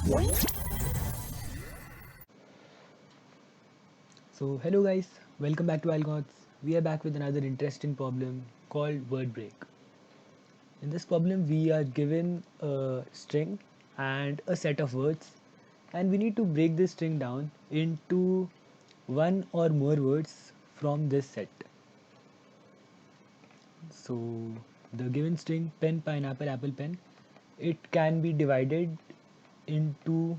So hello guys, welcome back to Algots. We are back with another interesting problem called word break. In this problem we are given a string and a set of words, and we need to break this string down into one or more words from this set. So the given string pen, pineapple, apple, pen, it can be divided into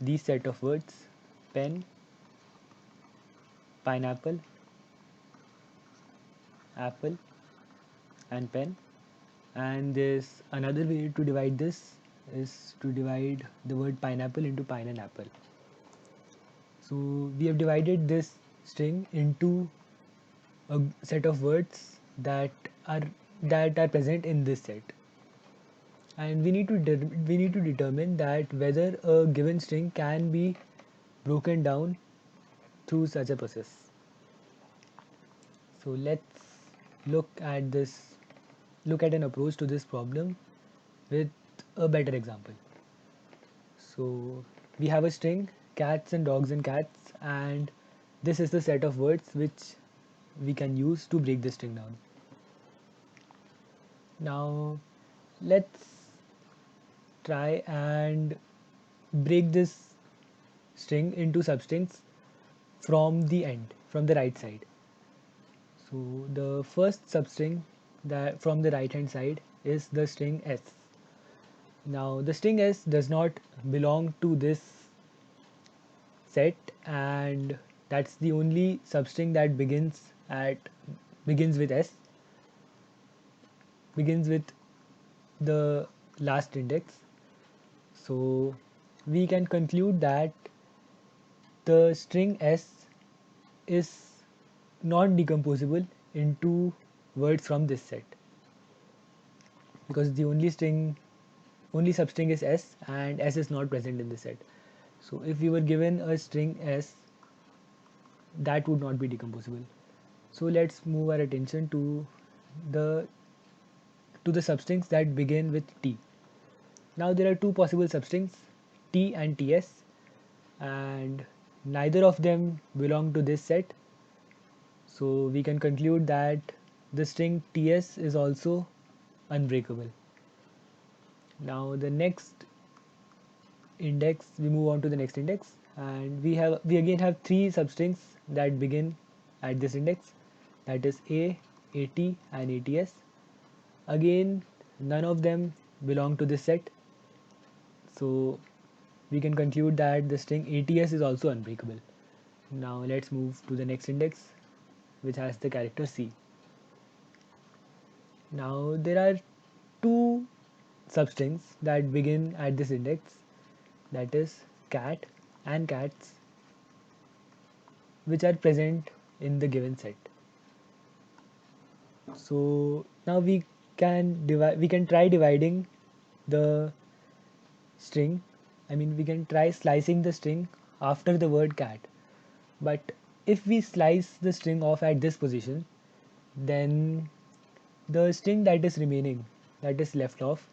these set of words: pen, pineapple, apple, and pen. And there's another way to divide this is to divide the word pineapple into pine and apple. So we have divided this string into a set of words are that are present in this set, and we need to determine that whether a given string can be broken down through such a process. So let's look at this look at an approach to this problem with a better example. So we have a string cats and dogs and cats, and this is the set of words which we can use to break the string down. Now let's try and break this string into substrings from the right side. So the first substring that from the right hand side is the string s. Now the string s does not belong to this set, and that's the only substring that begins with s, begins with the last index. So we can conclude that the string s is non decomposable into words from this set, because the only substring is s, and s is not present in the set. So if we were given a string s, that would not be decomposable. So let's move our attention the the substrings that begin with T. Now there are two possible substrings, T and Ts, and neither of them belong to this set. So we can conclude that the string Ts is also unbreakable. Now we move on to the next index, and we again have three substrings that begin at this index, that is A, AT, and ATS. Again, none of them belong to this set, so we can conclude that the string ATS is also unbreakable. Now let's move to the next index, which has the character C. Now there are two substrings that begin at this index, that is cat and cats, which are present in the given set. So now we can try dividing the string. We can try slicing the string after the word cat. But if we slice the string off at this position, then the string that is remaining, that is left off,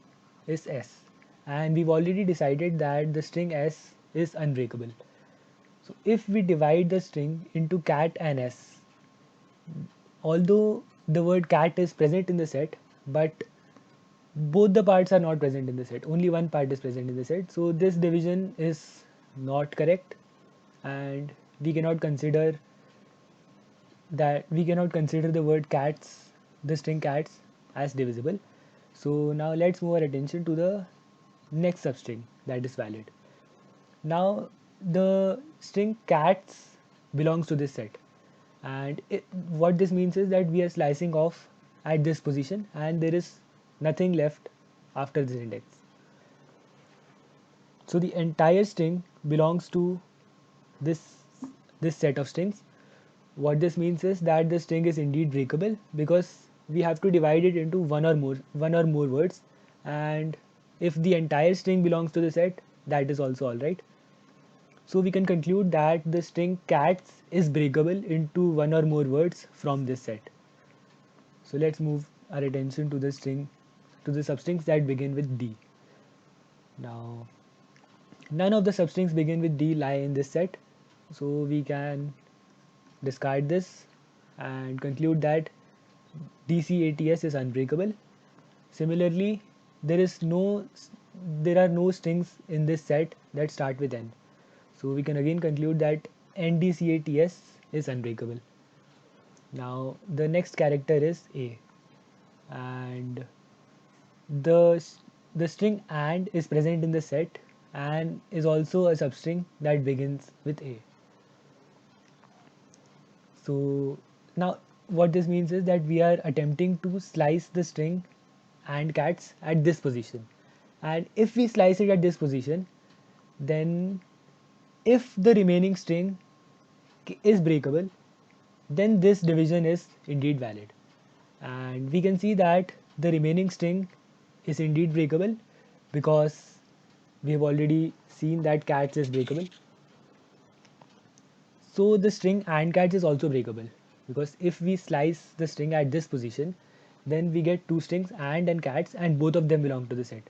is s. And we've already decided that the string s is unbreakable. So if we divide the string into cat and s, although the word cat is present in the set, but both the parts are not present in the set, only one part is present in the set, so this division is not correct, and we cannot consider the word cats, the string cats, as divisible. So now let's move our attention to the next substring that is valid. Now the string cats belongs to this set, and what this means is that we are slicing off at this position and there is nothing left after this index. So the entire string belongs to this this set of strings. What this means is that the string is indeed breakable, because we have to divide it into one or more words, and if the entire string belongs to the set, that is also alright. So we can conclude that the string cats is breakable into one or more words from this set. So let's move our attention to the substrings that begin with D. Now None of the substrings begin with D lie in this set, so we can discard this and conclude that DCATS is unbreakable. Similarly, there is no there are no strings in this set that start with N. So we can again conclude that NDCATS is unbreakable. Now the next character is A, and the the string AND is present in the set and is also a substring that begins with A. So now what this means is that we are attempting to slice the string and cats at this position, and if we slice it at this position, then if the remaining string is breakable, then this division is indeed valid, and we can see that the remaining string is indeed breakable because we have already seen that cats is breakable. So the string and cats is also breakable, because if we slice the string at this position, then we get two strings and cats, and both of them belong to the set.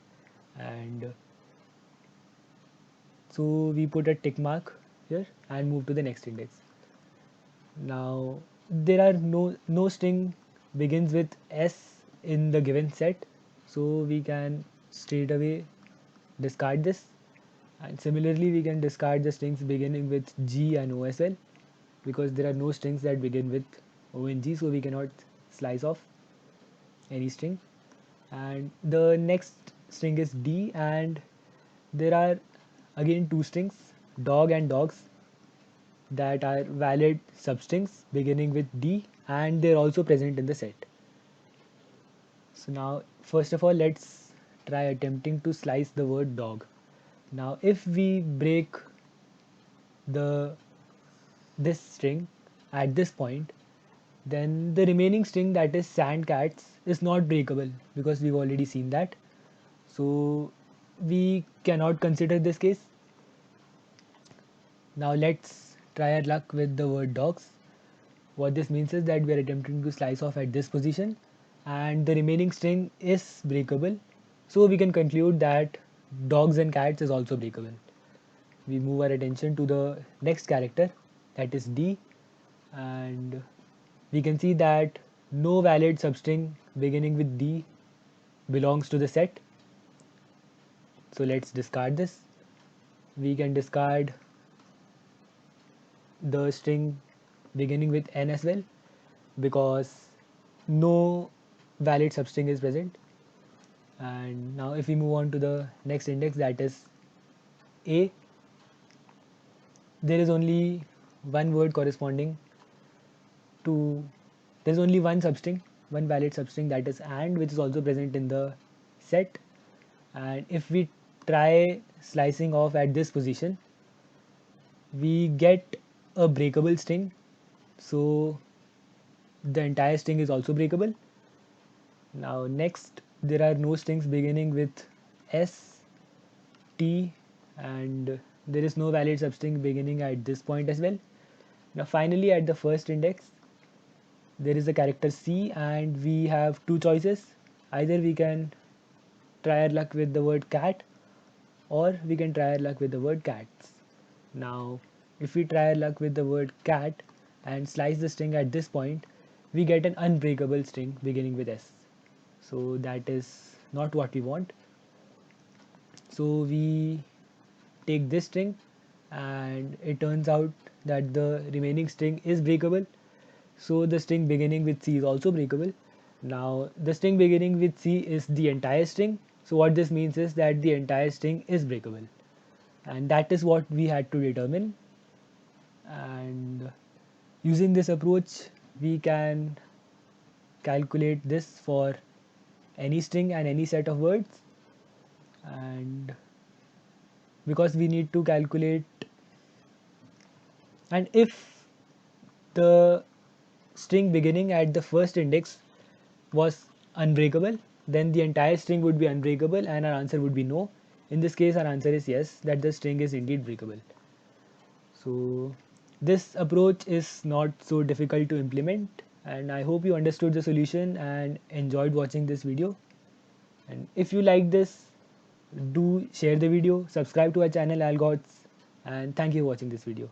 And so we put a tick mark here and move to the next index. Now there are no string begins with S in the given set, so we can straight away discard this. And similarly, we can discard the strings beginning with G and O as well, because there are no strings that begin with O and G, so we cannot slice off any string. And the next string is D, and there are again two strings, dog and dogs, that are valid substrings beginning with D, and they're also present in the set. So now, first of all, let's try attempting to slice the word dog. Now, if we break the this string at this point, then the remaining string, that is sand cats, is not breakable because we've already seen that. So we cannot consider this case. Now let's try our luck with the word dogs. What this means is that we are attempting to slice off at this position and the remaining string is breakable. So we can conclude that dogs and cats is also breakable. We move our attention to the next character, that is D, and we can see that no valid substring beginning with D belongs to the set. So let's discard this. We can discard the string beginning with N as well, because no valid substring is present. And now if we move on to the next index, that is A, there is only one word corresponding to, there's only one substring, one valid substring, that is AND, which is also present in the set. And if we try slicing off at this position, we get a breakable string, so the entire string is also breakable. Now next, there are no strings beginning with S, T, and there is no valid substring beginning at this point as well. Now finally, at the first index, there is the character C, and we have two choices. Either we can try our luck with the word cat, or we can try our luck with the word cats. Now if we try our luck with the word cat and slice the string at this point, we get an unbreakable string beginning with S. So that is not what we want. So we take this string, and it turns out that the remaining string is breakable. So the string beginning with C is also breakable. Now the string beginning with C is the entire string. So what this means is that the entire string is breakable. And that is what we had to determine. And using this approach, we can calculate this for any string and any set of words. And because we need to calculate, and if the string beginning at the first index was unbreakable, then the entire string would be unbreakable and our answer would be no. In this case, our answer is yes, that the string is indeed breakable. So this approach is not so difficult to implement, and I hope you understood the solution and enjoyed watching this video. And if you like this, do share the video, subscribe to our channel Algots, and thank you for watching this video.